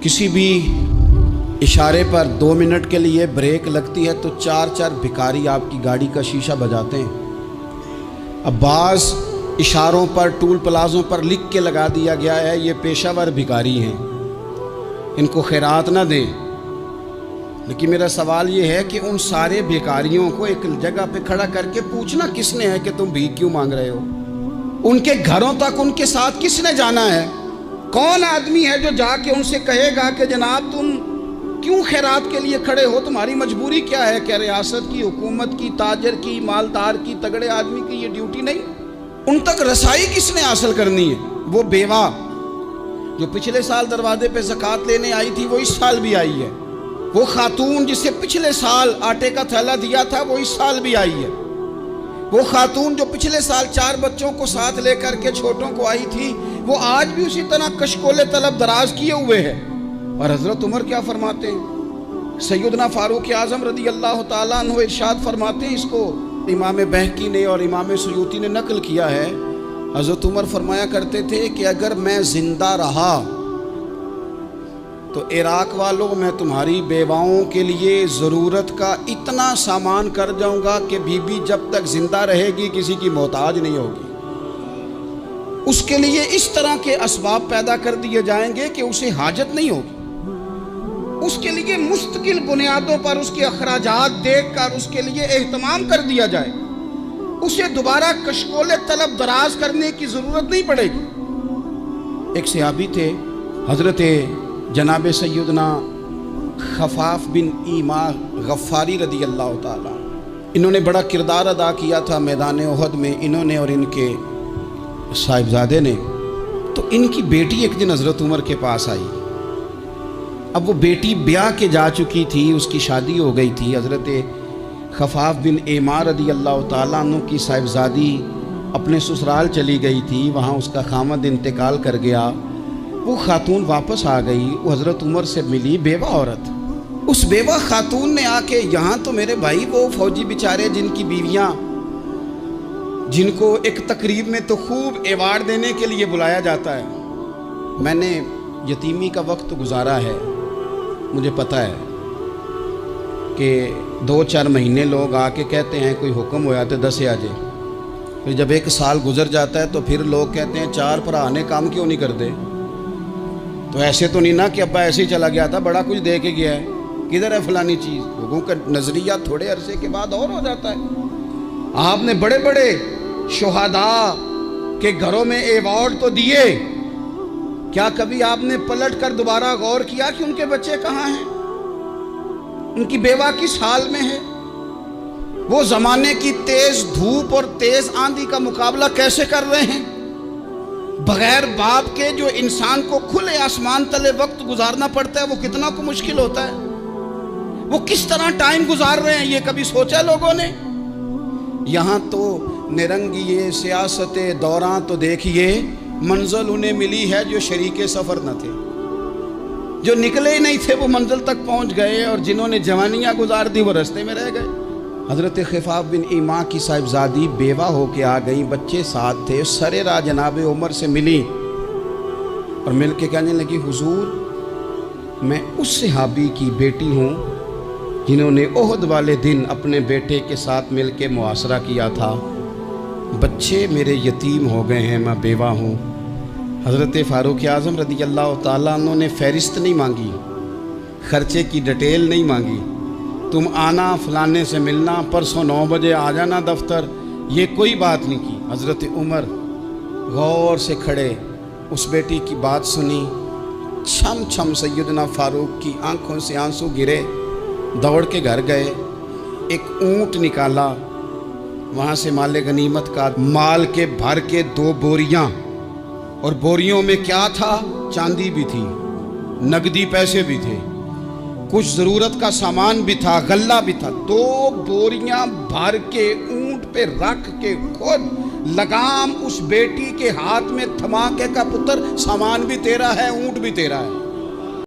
किसी भी इशारे पर 2 मिनट के लिए ब्रेक लगती है तो 4 भिखारी आपकी गाड़ी का शीशा बजाते हैं। अब बाज़ इशारों पर टूल प्लाज़ों पर लिख के लगा दिया गया है ये पेशावर भिखारी हैं, इनको खैरात ना दें। लेकिन मेरा सवाल ये है कि उन सारे भिखारियों को एक जगह पे खड़ा करके पूछना किसने है कि तुम भीख क्यों मांग रहे हो? उनके घरों तक उनके साथ किसने जाना है? कौन आदमी है जो जाके उनसे कहेगा कि जनाब तुम क्यों खैरात के लिए खड़े हो, तुम्हारी मजबूरी क्या है? क्या रियासत की, हुकूमत की, ताजर की, मालदार की, तगड़े आदमी की ये ड्यूटी नहीं? उन तक रसाई किसने हासिल करनी है? वो बेवा जो पिछले साल दरवाजे पे ज़कात लेने आई थी वो इस साल भी आई है। वो खातून जिसे पिछले साल आटे का थैला दिया था वो इस साल भी आई है। वो खातून जो पिछले साल 4 बच्चों को साथ लेकर के छोटों को आई थी वो आज भी उसी तरह कशकोले तलब दराज किए हुए है। और हज़रत उमर क्या फरमाते हैं? सैयदना फारूक आज़म रदी अल्लाह ताला अन्हु इरशाद फरमाते हैं, इसको इमाम बहकी ने और इमाम सुयूती ने नकल किया है। हज़रत उमर फरमाया करते थे कि अगर मैं ज़िंदा रहा तो इराक वालों मैं तुम्हारी बेवाओं के लिए ज़रूरत का इतना सामान कर जाऊंगा कि बीबी जब तक ज़िंदा रहेगी किसी की मोहताज नहीं होगी। उसके लिए इस तरह के असबाब पैदा कर दिए जाएंगे कि उसे हाजत नहीं होगी। उसके लिए मुस्तकिल बुनियादों पर उसके अखराजात देख कर उसके लिए एहतमाम कर दिया जाए। उसे दोबारा कशकोले तलब दराज करने की ज़रूरत नहीं पड़ेगी। एक सहाबी थे हज़रत जनाब सैयदना खफाफ बिन ईमा गफ़ारी रदी अल्लाह ताला। इन्होंने बड़ा किरदार अदा किया था मैदान उहद में, इन्होंने और इनके साहिबजादे ने। तो इनकी बेटी एक दिन हज़रत उमर के पास आई। अब वो बेटी ब्याह के जा चुकी थी, उसकी शादी हो गई थी। हज़रत खफाफ बिन ईमा रदी अल्लाह ताला अन्हु की साहिबजादी अपने ससुराल चली गई थी, वहाँ उसका खामद इंतकाल कर गया। वो खातून वापस आ गई, वो हज़रत उमर से मिली, बेवा औरत। उस बेवा खातून ने आके यहाँ तो मेरे भाई वो फौजी बेचारे जिनकी बीवियाँ, जिनको एक तकरीब में तो खूब एवार्ड देने के लिए बुलाया जाता है। मैंने यतीमी का वक्त गुजारा है, मुझे पता है कि 2-4 महीने लोग आके कहते हैं कोई हुक्म होया तो 10 आ जाए। फिर जब 1 साल गुजर जाता है तो फिर लोग कहते हैं 4 भरा ने काम क्यों नहीं करते। तो ऐसे तो नहीं ना कि अब्बा ऐसे ही चला गया था, बड़ा कुछ दे के गया है, किधर है फलानी चीज़। लोगों का नज़रिया थोड़े अरसे के बाद और हो जाता है। आपने बड़े बड़े शुहदा के घरों में एवार्ड तो दिए, क्या कभी आपने पलट कर दोबारा गौर किया कि उनके बच्चे कहाँ हैं, उनकी बेवा किस हाल में है? वो ज़माने की तेज़ धूप और तेज़ आंधी का मुकाबला कैसे कर रहे हैं? बगैर बाप के जो इंसान को खुले आसमान तले वक्त गुजारना पड़ता है वो कितना को मुश्किल होता है। वो किस तरह टाइम गुजार रहे हैं ये कभी सोचा लोगों ने? यहाँ तो निरंगी सियासत दौरान तो देखिए मंजिल उन्हें मिली है जो शरीके सफ़र न थे, जो निकले ही नहीं थे वो मंजिल तक पहुँच गए, और जिन्होंने जवानियाँ गुजार दी वो रास्ते में रह गए। हज़रत खफाफ बिन ईमा की साहिबजादी बेवा होके आ गई, बच्चे साथ थे, सरे राह जनाब उमर से मिली और मिल के कहने लगी हुजूर मैं उस सहाबी की बेटी हूँ जिन्होंने ओहद वाले दिन अपने बेटे के साथ मिल के मुआसरा किया था। बच्चे मेरे यतीम हो गए हैं, मैं बेवा हूँ। हज़रत फारूक आज़म रदी अल्लाह ताला अन्हु ने फ़हरिस्त नहीं मांगी, ख़र्चे की डिटेल नहीं मांगी, तुम आना फलाने से मिलना, परसों 9 बजे आ जाना दफ्तर, ये कोई बात नहीं की। हज़रत उमर गौर से खड़े उस बेटी की बात सुनी, छम छम सैयदना फारूक की आंखों से आंसू गिरे, दौड़ के घर गए, एक ऊँट निकाला, वहाँ से माले गनीमत का माल के भर के 2 बोरियाँ, और बोरियों में क्या था? चांदी भी थी, नगदी पैसे भी थे, कुछ ज़रूरत का सामान भी था, गल्ला भी था। 2 बोरियां भर के ऊंट पे रख के खुद लगाम उस बेटी के हाथ में थमा के का पुत्र सामान भी तेरा है, ऊंट भी तेरा है।